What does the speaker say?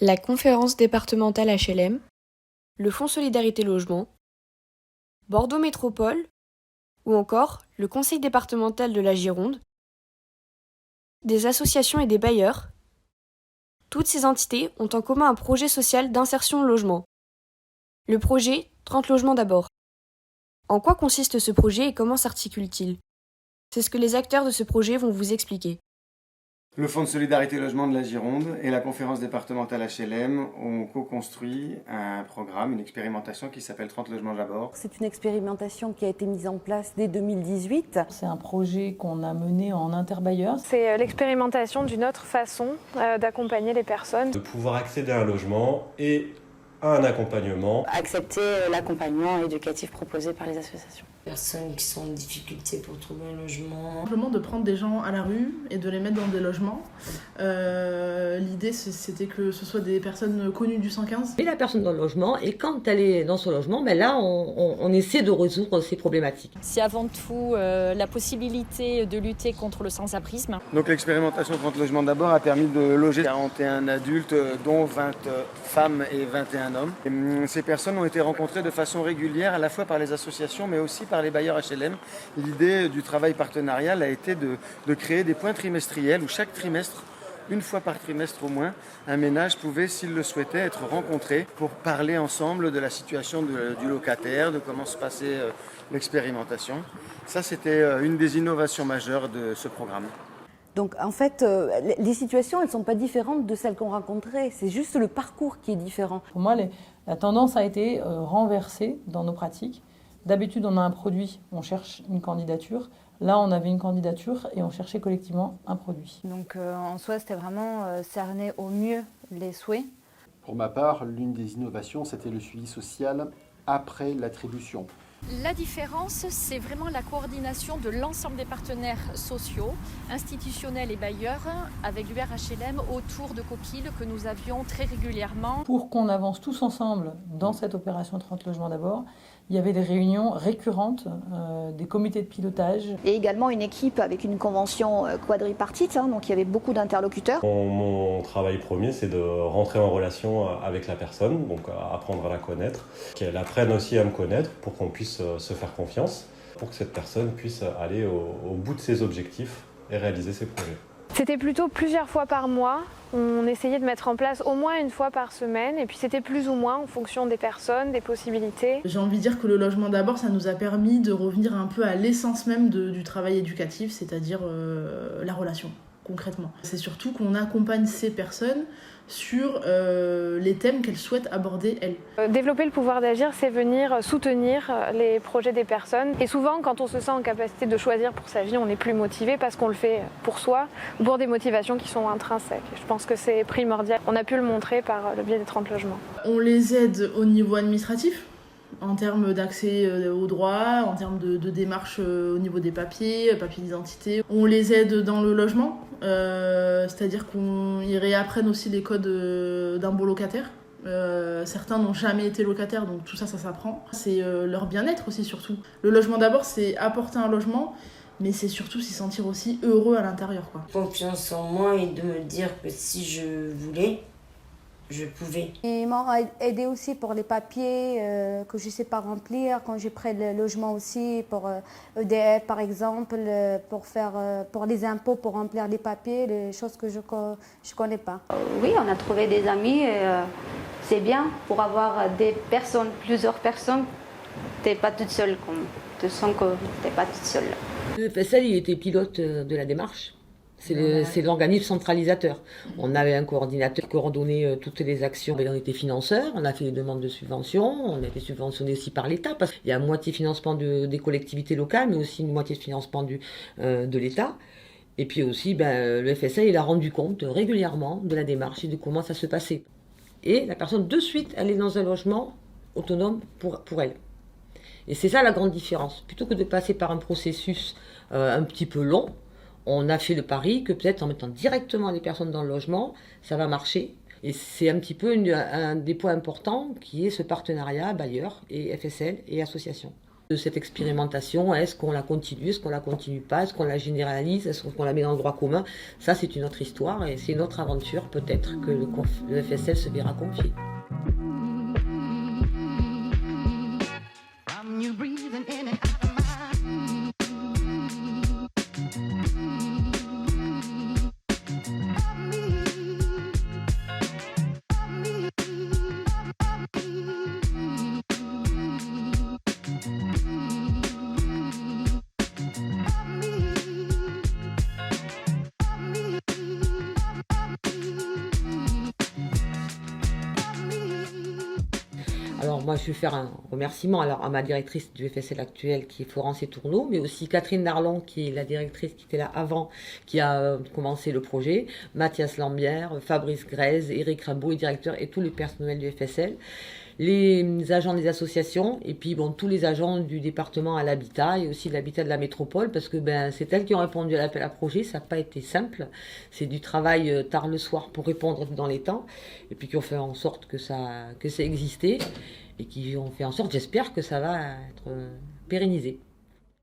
la conférence départementale HLM, le Fonds Solidarité Logement, Bordeaux Métropole ou encore le Conseil départemental de la Gironde, des associations et des bailleurs. Toutes ces entités ont en commun un projet social d'insertion au logement. Le projet 30 logements d'abord. En quoi consiste ce projet et comment s'articule-t-il? C'est ce que les acteurs de ce projet vont vous expliquer. Le Fonds de Solidarité Logement de la Gironde et la conférence départementale HLM ont co-construit un programme, une expérimentation qui s'appelle 30 logements d'abord. C'est une expérimentation qui a été mise en place dès 2018. C'est un projet qu'on a mené en interbailleur. C'est l'expérimentation d'une autre façon d'accompagner les personnes. De pouvoir accéder à un logement et à un accompagnement. Accepter l'accompagnement éducatif proposé par les associations. Personnes qui sont en difficulté pour trouver un logement. Simplement de prendre des gens à la rue et de les mettre dans des logements. L'idée c'était que ce soit des personnes connues du 115. Et la personne dans le logement, et quand elle est dans son logement, là on essaie de résoudre ces problématiques. C'est avant tout la possibilité de lutter contre le sans-abrisme. Donc l'expérimentation 30 logements d'abord a permis de loger 41 adultes, dont 20 femmes et 21 hommes. Et ces personnes ont été rencontrées de façon régulière, à la fois par les associations, mais aussi par les bailleurs HLM. L'idée du travail partenarial a été de créer des points trimestriels où chaque trimestre, une fois par trimestre au moins, un ménage pouvait, s'il le souhaitait, être rencontré pour parler ensemble de la situation du locataire, de comment se passait l'expérimentation. Ça, c'était une des innovations majeures de ce programme. Donc en fait, les situations, elles ne sont pas différentes de celles qu'on rencontrait. C'est juste le parcours qui est différent. Pour moi, la tendance a été renversée dans nos pratiques. D'habitude, on a un produit, on cherche une candidature. Là, on avait une candidature et on cherchait collectivement un produit. Donc en soi, c'était vraiment cerner au mieux les souhaits. Pour ma part, l'une des innovations, c'était le suivi social après l'attribution. La différence, c'est vraiment la coordination de l'ensemble des partenaires sociaux, institutionnels et bailleurs avec l'URHLM autour de coquilles que nous avions très régulièrement. Pour qu'on avance tous ensemble dans cette opération 30 logements d'abord, il y avait des réunions récurrentes, des comités de pilotage. Et également une équipe avec une convention quadripartite, donc il y avait beaucoup d'interlocuteurs. Mon travail premier, c'est de rentrer en relation avec la personne, donc apprendre à la connaître, qu'elle apprenne aussi à me connaître pour qu'on puisse se faire confiance, pour que cette personne puisse aller au bout de ses objectifs et réaliser ses projets. C'était plutôt plusieurs fois par mois. On essayait de mettre en place au moins une fois par semaine et puis c'était plus ou moins en fonction des personnes, des possibilités. J'ai envie de dire que le logement d'abord, ça nous a permis de revenir un peu à l'essence même du travail éducatif, c'est-à-dire la relation, concrètement. C'est surtout qu'on accompagne ces personnes sur les thèmes qu'elles souhaitent aborder, elles. Développer le pouvoir d'agir, c'est venir soutenir les projets des personnes. Et souvent, quand on se sent en capacité de choisir pour sa vie, on est plus motivé parce qu'on le fait pour soi ou pour des motivations qui sont intrinsèques. Je pense que c'est primordial. On a pu le montrer par le biais des 30 logements. On les aide au niveau administratif, en termes d'accès aux droits, en termes de démarches au niveau des papiers d'identité. On les aide dans le logement, c'est-à-dire qu'ils réapprennent aussi les codes d'un beau locataire. Certains n'ont jamais été locataires, donc tout ça s'apprend. C'est leur bien-être aussi, surtout. Le logement d'abord, c'est apporter un logement, mais c'est surtout s'y sentir aussi heureux à l'intérieur, quoi. Confiance en moi et de me dire que si je voulais, je pouvais. Ils m'ont aidé aussi pour les papiers que je ne sais pas remplir, quand j'ai pris le logement aussi, pour EDF par exemple, pour les impôts, pour remplir les papiers, les choses que je ne connais pas. Oui, on a trouvé des amis, c'est bien pour avoir des personnes, plusieurs personnes. Tu n'es pas toute seule, tu sens que tu n'es pas toute seule. Le FSL, il était pilote de la démarche. C'est l'organisme centralisateur. On avait un coordinateur qui coordonnait toutes les actions. On était financeur, on a fait des demandes de subventions, on a été subventionné aussi par l'État, parce qu'il y a moitié financement des collectivités locales, mais aussi une moitié de financement de l'État. Et puis aussi, le FSL, il a rendu compte régulièrement de la démarche et de comment ça se passait. Et la personne, de suite, elle est dans un logement autonome pour elle. Et c'est ça la grande différence. Plutôt que de passer par un processus un petit peu long, on a fait le pari que peut-être en mettant directement les personnes dans le logement, ça va marcher. Et c'est un petit peu un des points importants qui est ce partenariat bailleur et FSL et association. De cette expérimentation, est-ce qu'on la continue, est-ce qu'on la continue pas, est-ce qu'on la généralise, est-ce qu'on la met dans le droit commun? Ça, c'est une autre histoire et c'est une autre aventure peut-être que le FSL se verra confier. Alors moi je vais faire un remerciement à ma directrice du FSL actuel qui est Florence Etourneau, mais aussi Catherine Darlon qui est la directrice qui était là avant, qui a commencé le projet, Mathias Lambière, Fabrice Grèze, Éric Rimbaud, le directeur et tout le personnel du FSL, les agents des associations et puis bon, tous les agents du département à l'habitat et aussi de l'habitat de la métropole parce que c'est elles qui ont répondu à l'appel à projet, ça n'a pas été simple, c'est du travail tard le soir pour répondre dans les temps et puis qui ont fait en sorte que ça existait et qui ont fait en sorte, j'espère que ça va être pérennisé.